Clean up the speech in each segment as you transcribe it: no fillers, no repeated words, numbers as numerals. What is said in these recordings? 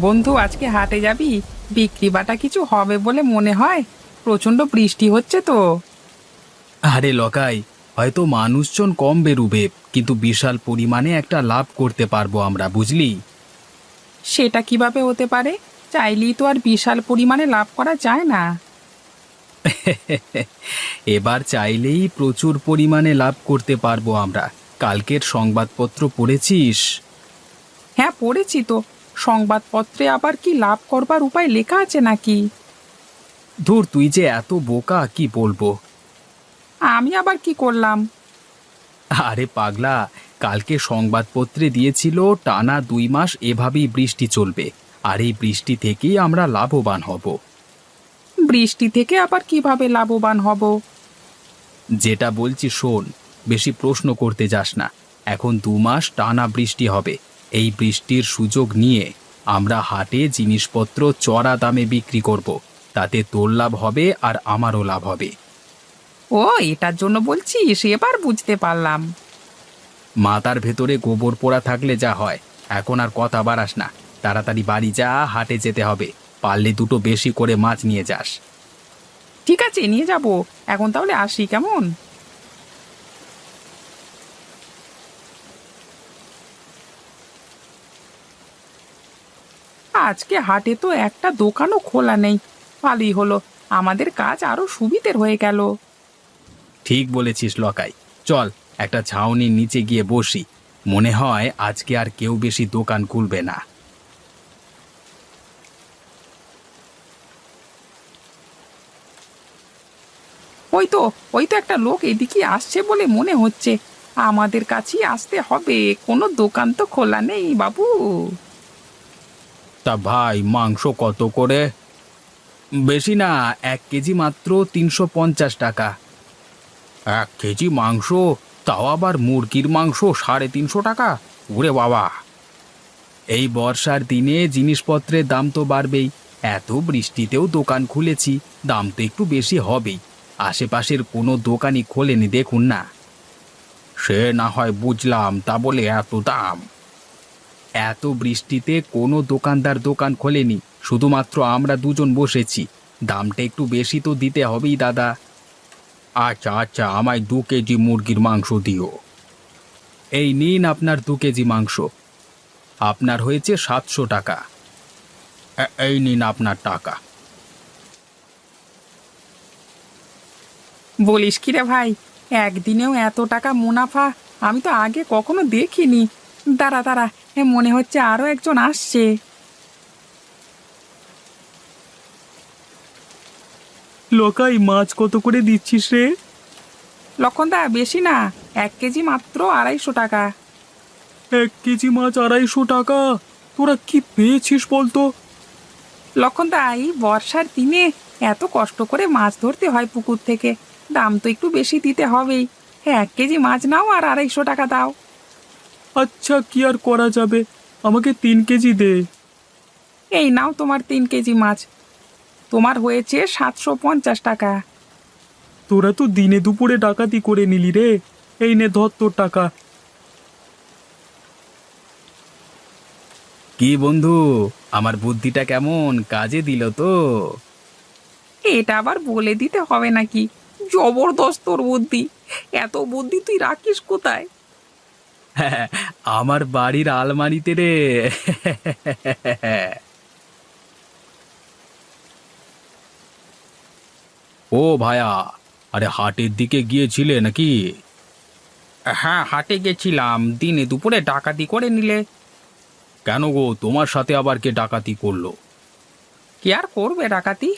বন্ধু, আজকে হাটে যাবি? বিক্রি বাটা কিছু হবে বলে মনে হয়। প্রচন্ড বৃষ্টি হচ্ছে তো। আরে লকাই, হয়তো মানুষজন কম বেরুবে, কিন্তু বিশাল পরিমাণে একটা লাভ করতে পারবো আমরা, বুঝলি? সেটা কিভাবে হতে পারে? চাইলেই তো আর বিশাল পরিমাণে লাভ করা যায় না। এবার চাইলেই প্রচুর পরিমাণে লাভ করতে পারবো আমরা। কালকের সংবাদপত্র পড়েছিস? হ্যাঁ, পড়েছি তো। সংবাদপত্রে আবার কি লাভ করবার উপায় লেখা আছে নাকি? ধুর, তুই যে এত বোকা, কি বলবো। আমি আবার কি করলাম? আরে পাগলা, কালকে সংবাদপত্রে দিয়েছিল টানা 2 মাস এভাবেই বৃষ্টি চলবে, আর এই বৃষ্টি থেকেই আমরা লাভবান হব। বৃষ্টি থেকে আবার কিভাবে লাভবান হব? যেটা বলছি শোন, বেশি প্রশ্ন করতে যাস না। এখন 2 মাস টানা বৃষ্টি হবে। এই বৃষ্টির সুযোগ নিয়ে আমরা হাটে জিনিসপত্র চড়া দামে বিক্রি করব। তাতে তোর লাভ হবে আর আমারও লাভ হবে। ও, এটার জন্য বলছিস? এবার বুঝতে পারলাম। মাথার ভেতরে গোবর পোড়া থাকলে যা হয়। এখন আর কথা বাড়াস না, তাড়াতাড়ি বাড়ি যা, হাটে যেতে হবে। পারলে দুটো বেশি করে মাছ নিয়ে যাস। ঠিক আছে, নিয়ে যাব। এখন তাহলে আসি, কেমন? আজকে হাটে তো একটা দোকানও খোলা নেই। ভালোই হলো, আমাদের কাজ আরো সুবিধের হয়ে গেল। ঠিক বলেছিস লকাই। চল, একটা ছাউনির নিচে গিয়ে বসি। মনে হয় আজকে আর কেউ বেশি দোকান খুলবে না। ওই তো, ওই তো একটা লোক এদিকে আসছে বলে মনে হচ্ছে। আমাদের কাছেই আসতে হবে, কোনো দোকান তো খোলা নেই বাবু। তা ভাই, মাংস কত করে? বেশি না, 1 কেজি মাত্র 350 টাকা। 1 কেজি মাংস? তাও আবার মুরগির মাংস 350 টাকা? ওরে বাবা! এই বর্ষার দিনে জিনিসপত্রের দাম তো বাড়বেই। এত বৃষ্টিতেও দোকান খুলেছি, দাম তো একটু বেশি হবেই। আশেপাশের কোনো দোকানই খোলেনি, দেখুন না। সে না হয় বুঝলাম, তা বলে এত দাম? এত বৃষ্টিতে কোনো দোকানদার দোকান খোলেনি, শুধুমাত্র আমরা দুজন বসেছি। দামটা একটু বেশি তো দিতে হবেই দাদা। আচ্ছা আচ্ছা, আমায় 2 কেজি মুরগির মাংস দিও। এই নিন আপনার 2 কেজি মাংস। আপনার হয়েছে 700 টাকা। এই নিন আপনার টাকা। বলিস কি রে ভাই, একদিনেও এত টাকা মুনাফা আমি তো আগে কখনো দেখিনি। দাঁড়া দাঁড়া, মনে হচ্ছে আরো একজন আসছে। লোকাই, মাছ কত করে দিচ্ছিস রে? লক্ষণদা, বেশি না, 1 কেজি মাত্র 250 টাকা। 1 কেজি মাছ 250 টাকা? তোরা কি পেয়েছিস বলতো? লক্ষণদা, এই বর্ষার দিনে এত কষ্ট করে মাছ ধরতে হয় পুকুর থেকে, দাম তো একটু বেশি দিতে হবেই। 1 কেজি মাছ নাও আর 250 টাকা দাও। আচ্ছা, কি আর করা যাবে, আমাকে 3 কেজি দে। এই নাও তোমার 3 কেজি মাছ। তোমার হয়েছে 750 টাকা। তোরা তো দিনে দুপুরে ডাকাতি করে নিলি রে। এই নে, ধর তোর টাকা। কি বন্ধু, আমার বুদ্ধিটা কেমন কাজে দিল তো? এটা আবার বলে দিতে হবে নাকি? জবরদস্ত তোর বুদ্ধি। এত বুদ্ধি তুই রাখিস কোথায়? হ্যাঁ, আমার বাড়ির আলমারিতে রে। ও ভায়া, আরে হাটের দিকে গিয়েছিলে নাকি? হ্যাঁ, হাটে গেছিলাম, দিনে দুপুরে ডাকাতি করে নিলে। কেন গো, তোমার সাথে আবার কে ডাকাতি করলো? কি আর করবে ডাকাতি?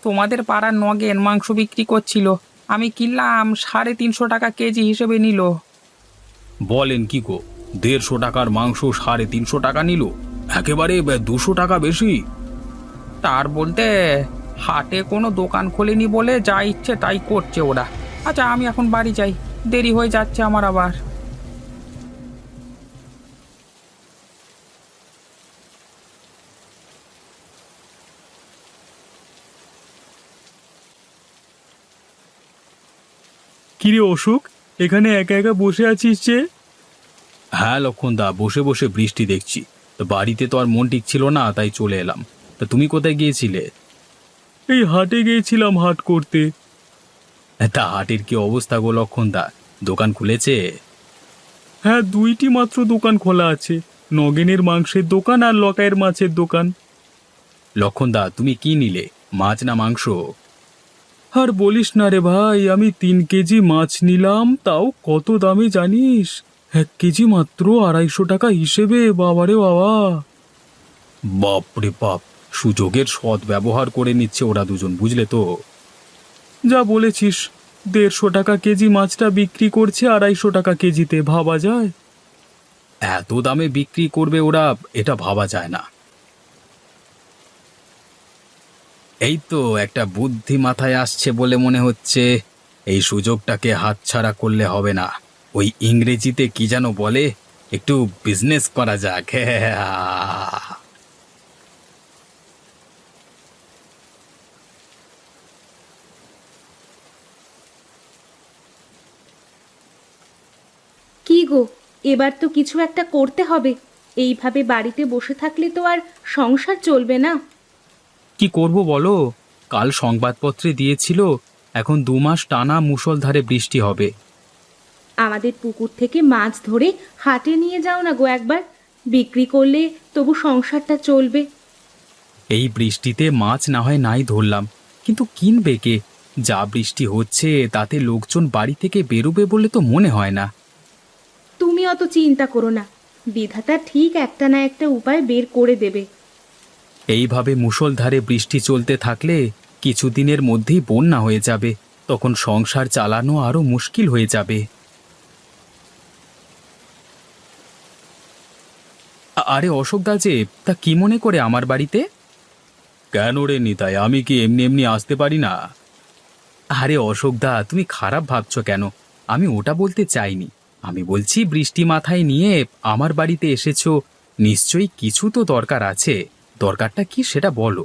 তোমাদের পাড়ার নগেন মাংস বিক্রি করছিল, আমি কিনলাম, 350 টাকা কেজি হিসেবে নিল। বলেন কি গো, 150 টাকার মাংস 350 টাকা নিল? একেবারে 200 টাকা বেশি। তার বলতে, হাটে কোনো দোকান খোলেনি বলে যা ইচ্ছে তাই করছে ওরা। আচ্ছা, আমি এখন বাড়ি যাই, দেরি হয়ে যাচ্ছে আমার আবার। কিরে অশোক, এখানে একা একা বসে আছিস যে? হ্যাঁ লক্ষণদা, বসে বসে বৃষ্টি দেখছি। তো বাড়িতে তো আর মন ঠিক ছিল না, তাই চলে এলাম। তা তুমি কোথায় গিয়েছিলে? এই হাটে গিয়েছিলাম হাট করতে। তা হাটের কি অবস্থা গো লক্ষণদা, দোকান খুলেছে? হ্যাঁ, দুইটি মাত্র দোকান খোলা আছে, নগেনের মাংসের দোকান আর লকাইয়ের মাছের দোকান। লক্ষণদা, তুমি কি নিলে, মাছ না মাংস? আর বলিস না রে ভাই, আমি 3 কেজি মাছ নিলাম, তাও কত দামে জানিস? 1 কেজি মাত্র 250 টাকা হিসেবে, বাবারে বাবা! বাপরে বাপ, সুযোগের সৎ ব্যবহার করে নিচ্ছে ওরা দুজন, বুঝলে তো? যা বলেছিস, 150 টাকা কেজি মাছটা বিক্রি করছে 250 টাকা কেজিতে, ভাবা যায়? এত দামে বিক্রি করবে ওরা, এটা ভাবা যায় না। এই তো একটা বুদ্ধি মাথায় আসছে বলে মনে হচ্ছে, এই সুযোগটাকে হাতছাড়া করলে হবে না। ওই ইংরেজিতে কি যেন বলে, একটু বিজনেস করা যাক। কি গো, এবার তো কিছু একটা করতে হবে। এইভাবে বাড়িতে বসে থাকলে তো আর সংসার চলবে না। কি করব বলো? কাল সংবাদপত্রে দিয়েছিল এখন 2 মাস টানা মুষলধারে বৃষ্টি হবে। আমাদের পুকুর থেকে মাছ ধরে হাটে নিয়ে যাও না গো একবার, বিক্রি করলে তবু সংসারটা চলবে। এই বৃষ্টিতে মাছ না হয় নাই ধরলাম, কিন্তু কিনবে কে? যা বৃষ্টি হচ্ছে তাতে লোকজন বাড়ি থেকে বেরোবে বলে তো মনে হয় না। তুমি অত চিন্তা করো না, বিধাতা ঠিক একটা না একটা উপায় বের করে দেবে। এইভাবে মুষলধারে বৃষ্টি চলতে থাকলে কিছুদিনের মধ্যেই বন্যা হয়ে যাবে, তখন সংসার চালানো আরো মুশকিল হয়ে যাবে। আরে অশোক দা যে, তা কি মনে করে আমার বাড়িতে? কেন রে নিতাই, আমি কি এমনি এমনি আসতে পারি না? আরে অশোক দা, তুমি খারাপ ভাবছো কেন? আমি ওটা বলতে চাইনি। আমি বলছি বৃষ্টি মাথায় নিয়ে আমার বাড়িতে এসেছো, নিশ্চয়ই কিছু তো দরকার আছে। দরকারটা কি সেটা বলো।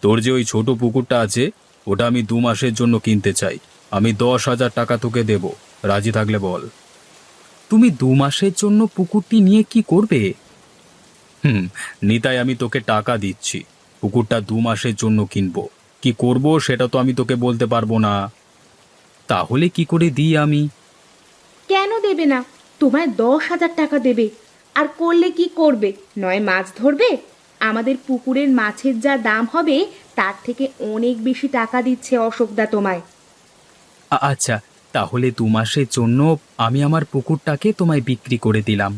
তোর যে ওই ছোট পুকুরটা আছে, ওটা আমি 2 মাসের জন্য কিনতে চাই। আমি 10,000 টাকা তোকে দেব, রাজি থাকলে বল। তুমি 2 মাসের জন্য পুকুরটি নিয়ে কি করবে? নিতাই, আমি তোকে টাকা দিচ্ছি, পুকুরটা 2 মাসের জন্য কিনবো। কি করব সেটা তো আমি তোকে বলতে পারবো না। তাহলে কি করে দিই আমি? কেন দেবে না? তোমায় 10,000 টাকা দেবে। আর করলে কি করবে? নয় মাছ ধরবে। আমাদের পুকুরের মাছের যা দাম হবে তার থেকে অনেক বেশি টাকা দিচ্ছে অশোকদা তোমায়। আচ্ছা, তাহলে 2 মাসের জন্য আমি আমার পুকুরটাকে তোমায় বিক্রি করে দিলাম।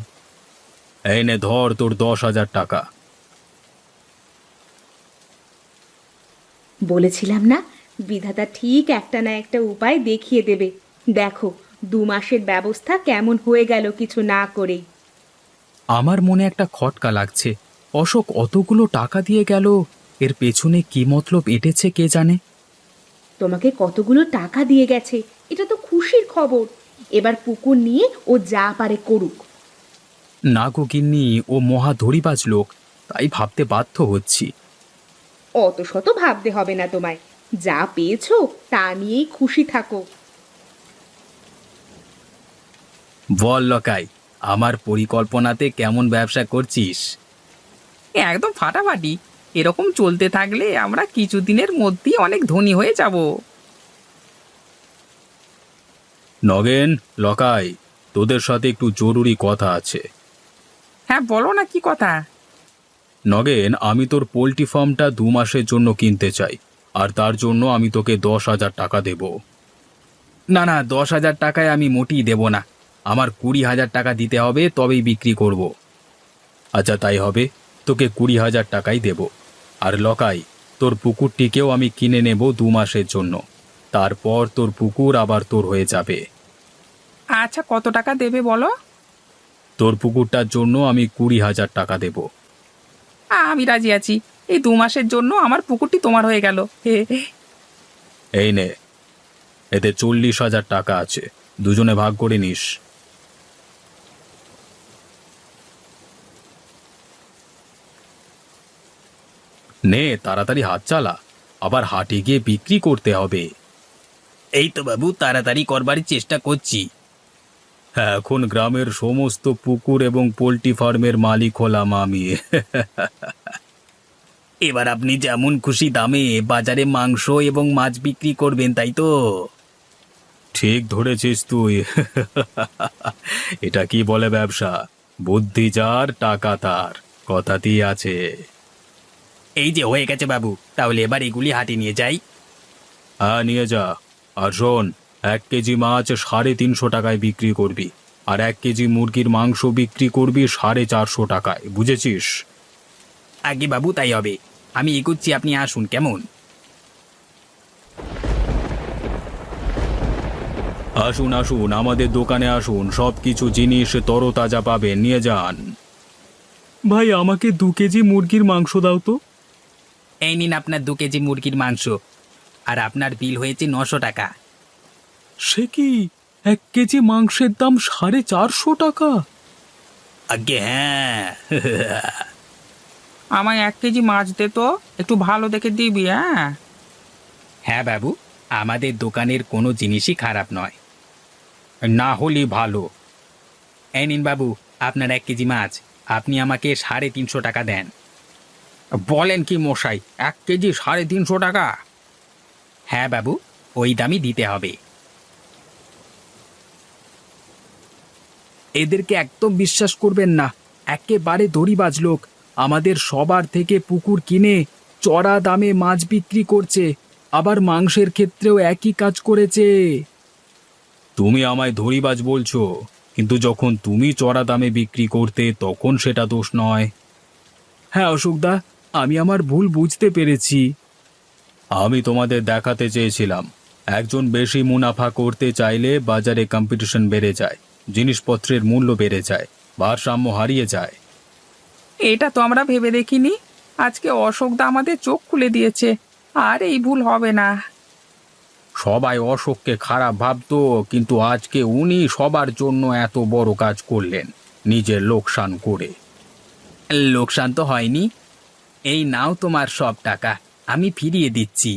এই নে ধর তোর 10,000 টাকা। বলেছিলাম না, বিধাতা ঠিক একটা না একটা উপায় দেখিয়ে দেবে। দেখো, 2 মাসের ব্যবস্থা কেমন হয়ে গেল কিছু না করেই। আমার মনে একটা খটকা লাগছে। অশোক অতগুলো টাকা দিয়ে গেল, এর পেছনে কি মতলব এঁটেছে কে জানে। তোমাকে কতগুলো টাকা দিয়ে গেছে, এটা তো খুশির খবর। এবার পুকুর নিয়ে ও যা পারে করুক। না গো গিন্নি, ও মহা ধড়িবাজ লোক, তাই ভাবতে বাধ্য হচ্ছি। অত শত ভাবতে হবে না তোমায়, যা পেয়েছো তা নিয়েই খুশি থাকো। বল লকাই, আমার পরিকল্পনাতে কেমন ব্যবসা করছিস? একদম ফাটাফাটি। এরকম চলতে থাকলে আমরা কিছুদিনের মধ্যেই অনেক ধনী হয়ে যাব। নগেন, লকাই, তোদের সাথে একটু জরুরি কথা আছে। হ্যাঁ, বলো না, কি কথা? নগেন, আমি তোর পোল্ট্রি ফার্মটা 2 মাসের জন্য কিনতে চাই, আর তার জন্য আমি তোকে 10,000 টাকা দেব। না না, 10,000 টাকায় আমি মোটেই দেব না। আমার 20,000 টাকা দিতে হবে, তবেই বিক্রি করব। আচ্ছা তাই হবে, তোকে 20,000 টাকাই দেব। আর লকাই, তোর পুকুরটিকেও আমি কিনে নেব 2 মাসের জন্য, তারপর তোর পুকুর আবার তোর হয়ে যাবে। আচ্ছা, কত টাকা দেবে বলো? তোর পুকুরটার জন্য আমি 20,000 টাকা দেব। আমি রাজি আছি। এই 2 মাসের জন্য আমার পুকুরটি তোমার হয়ে গেল। এই নে, এতে 40,000 টাকা আছে, দুজনে ভাগ করে নিস। নে তাড়াতাড়ি হাত চালা, আবার হাটে গিয়ে বিক্রি করতে হবে। এই তো বাবু, তাড়াতাড়ি করবার চেষ্টা করছি। এখন গ্রামের সমস্ত পুকুর এবং পোল্ট্রি ফার্মের মালিক হলাম আমি। এবার আপনি যেমন খুশি দামে বাজারে মাংস এবং মাছ বিক্রি করবেন, তাই তো? ঠিক ধরেছিস তুই। এটা কি বলে ব্যবসা? বুদ্ধি যার টাকা তার, কথাতেই আছে। এই যে হয়ে গেছে বাবু, তাহলে এবার এগুলি হাটে নিয়ে যাই। হ্যাঁ, নিয়ে যা। আর শোন, 1 কেজি মাছ 350 টাকায় বিক্রি করবি, আর 1 কেজি মুরগির মাংস বিক্রি করবি 450 টাকায়, বুঝেছিস? আগে বাবু, তাই হবে। আমি এগোচ্ছি, আপনি আসুন কেমন। আসুন আসুন, আমাদের দোকানে আসুন, সব কিছু জিনিস তরতাজা পাবেন, নিয়ে যান। ভাই, আমাকে 2 কেজি মুরগির মাংস দাও তো। এই নিন আপনার 2 কেজি মুরগির মাংস, আর আপনার বিল হয়েছে 900 টাকা। সে কি, 1 কেজি মাংসের দাম 450 টাকা? আগে হ্যাঁ। আমায় 1 কেজি মাছ দে তো, একটু ভালো দেখে দিবি। হ্যাঁ, হ্যাঁ বাবু, আমাদের দোকানের কোনো জিনিসই খারাপ নয়। না হলে ভালো। এই নিন বাবু, আপনার 1 কেজি মাছ, আপনি আমাকে 350 টাকা দেন। বলেন কি মশাই, 1 কেজি 350 টাকা? হ্যাঁ বাবু, ওই দামই দিতে হবে। এদেরকে একদম বিশ্বাস করবেন না, একেবারে দড়িবাজ লোক। আমাদের সবার থেকে পুকুর কিনে চড়া দামে মাছ বিক্রি করছে, আবার মাংসের ক্ষেত্রেও একই কাজ করেছে। তুমি আমায় ধড়িবাজ বলছো, কিন্তু যখন তুমি চড়া দামে বিক্রি করতে তখন সেটা দোষ নয়। হ্যাঁ অশোকদা, আমি আমার ভুল বুঝতে পেরেছি। আমি তোমাদের দেখাতে চেয়েছিলাম, একজন বেশি মুনাফা করতে চাইলে বাজারে কম্পিটিশন বেড়ে যায়, জিনিসপত্রের মূল্য বেড়ে যায়, ভারসাম্য হারিয়ে যায়। এটা তো আমরা ভেবে দেখিনি। আজকে অশোকদা আমাদের চোখ খুলে দিয়েছে, আর এই ভুল হবে না। সবাই অশোককে খারাপ ভাবতো, কিন্তু আজকে উনি সবার জন্য এত বড় কাজ করলেন, নিজের লোকসান করে। লোকসান তো হয়নি। এই নাও তোমার সব টাকা, আমি ফিরিয়ে দিচ্ছি।